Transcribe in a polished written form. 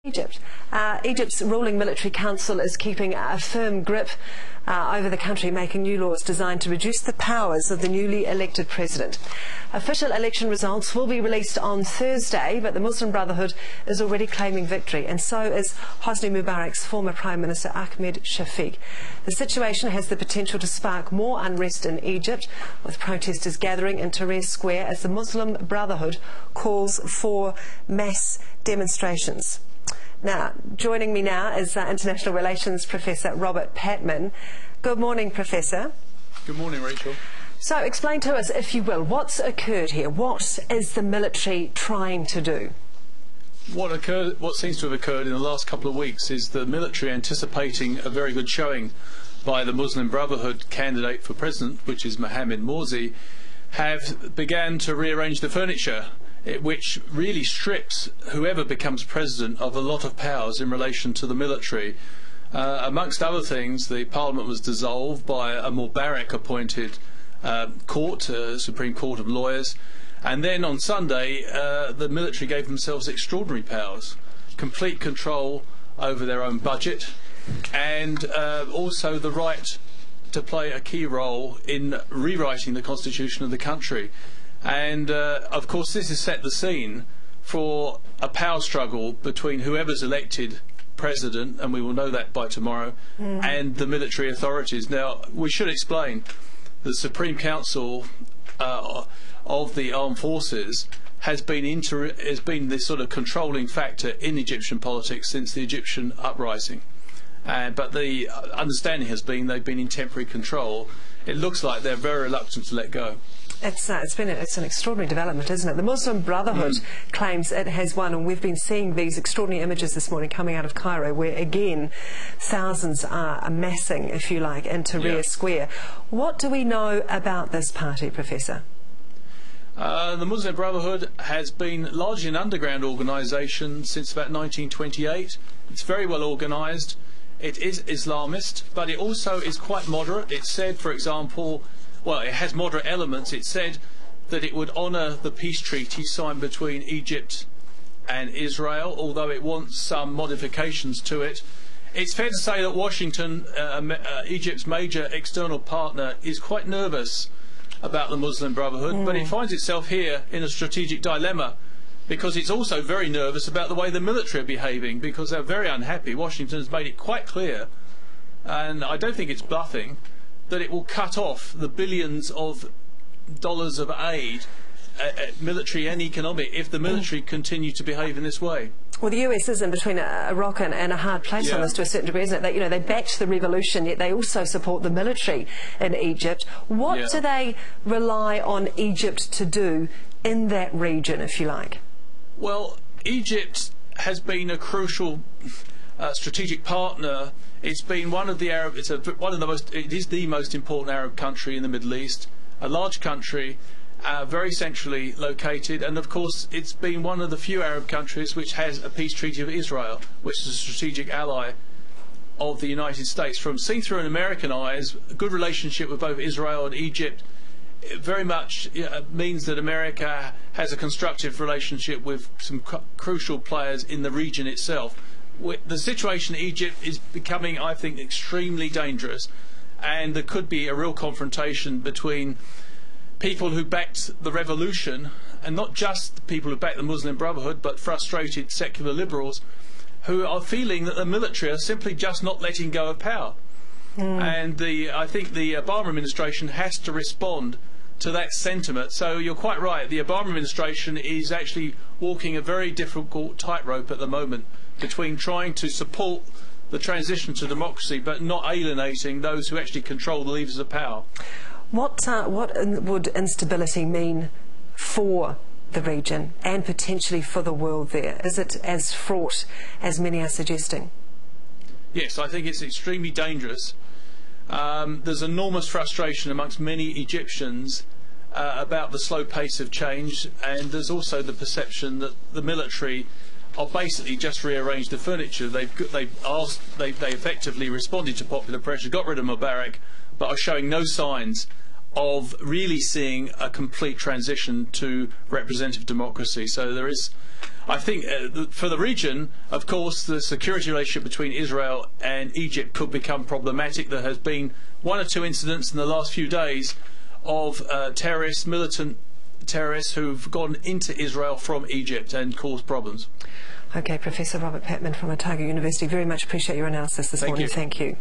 Egypt. Egypt's ruling military council is keeping a firm grip over the country, making new laws designed to reduce the powers of the newly elected president. Official election results will be released on Thursday, but the Muslim Brotherhood is already claiming victory, and so is Hosni Mubarak's former Prime Minister Ahmed Shafiq. The situation has the potential to spark more unrest in Egypt, with protesters gathering in Tahrir Square as the Muslim Brotherhood calls for mass demonstrations. Now, joining me now is International Relations Professor Robert Patman. Good morning, Professor. Good morning, Rachel. So, explain to us, if you will, what's occurred here? What is the military trying to do? What seems to have occurred in the last couple of weeks is the military anticipating a very good showing by the Muslim Brotherhood candidate for president, which is Mohamed Morsi, have began to rearrange the furniture, which really strips whoever becomes president of a lot of powers in relation to the military. Amongst other things, the parliament was dissolved by a Mubarak-appointed court, Supreme Court of Lawyers, and then on Sunday the military gave themselves extraordinary powers, complete control over their own budget, and also the right to play a key role in rewriting the constitution of the country. And of course this has set the scene for a power struggle between whoever's elected president, and we will know that by tomorrow, and the military authorities. Now, we should explain the Supreme Council of the Armed Forces has been this sort of controlling factor in Egyptian politics since the Egyptian uprising. But the understanding has been they've been in temporary control. It looks like they're very reluctant to let go. It's an extraordinary development, isn't it? The Muslim Brotherhood claims it has won, and we've been seeing these extraordinary images this morning coming out of Cairo, where again thousands are amassing, if you like, in Tahrir Square. What do we know about this party, Professor? The Muslim Brotherhood has been largely an underground organisation since about 1928. It's very well organised. It is Islamist, but it also is quite moderate. It said, for example, well, it has moderate elements. It said that it would honour the peace treaty signed between Egypt and Israel, although it wants some modifications to it. It's fair to say that Washington, Egypt's major external partner, is quite nervous about the Muslim Brotherhood, but it finds itself here in a strategic dilemma, because it's also very nervous about the way the military are behaving, because they're very unhappy. Washington has made it quite clear, and I don't think it's bluffing, that it will cut off the billions of dollars of aid, military and economic, if the military continue to behave in this way. Well, the US is in between a rock and a hard place on this to a certain degree, isn't it? They backed the revolution, yet they also support the military in Egypt. What do they rely on Egypt to do in that region, if you like? Well, Egypt has been a crucial strategic partner. It's been one of the Arab. It is the most important Arab country in the Middle East. A large country, very centrally located, and of course it's been one of the few Arab countries which has a peace treaty with Israel, which is a strategic ally of the United States. Seen through an American eyes, a good relationship with both Israel and Egypt very much means that America has a constructive relationship with some crucial players in the region itself. The situation in Egypt is becoming, I think, extremely dangerous, and there could be a real confrontation between people who backed the revolution, and not just the people who backed the Muslim Brotherhood, but frustrated secular liberals who are feeling that the military are simply just not letting go of power. And I think the Obama administration has to respond to that sentiment. So you're quite right, the Obama administration is actually walking a very difficult tightrope at the moment between trying to support the transition to democracy but not alienating those who actually control the levers of power. What would instability mean for the region and potentially for the world there? Is it as fraught as many are suggesting? Yes, I think it's extremely dangerous. There's enormous frustration amongst many Egyptians about the slow pace of change, and there's also the perception that the military are basically just rearranged the furniture. They effectively responded to popular pressure, got rid of Mubarak, but are showing no signs of really seeing a complete transition to representative democracy. So there is, I think, for the region, of course, the security relationship between Israel and Egypt could become problematic. There has been one or two incidents in the last few days of militant terrorists who've gone into Israel from Egypt and caused problems. Okay, Professor Robert Patman from Otago University, very much appreciate your analysis this morning. Thank you.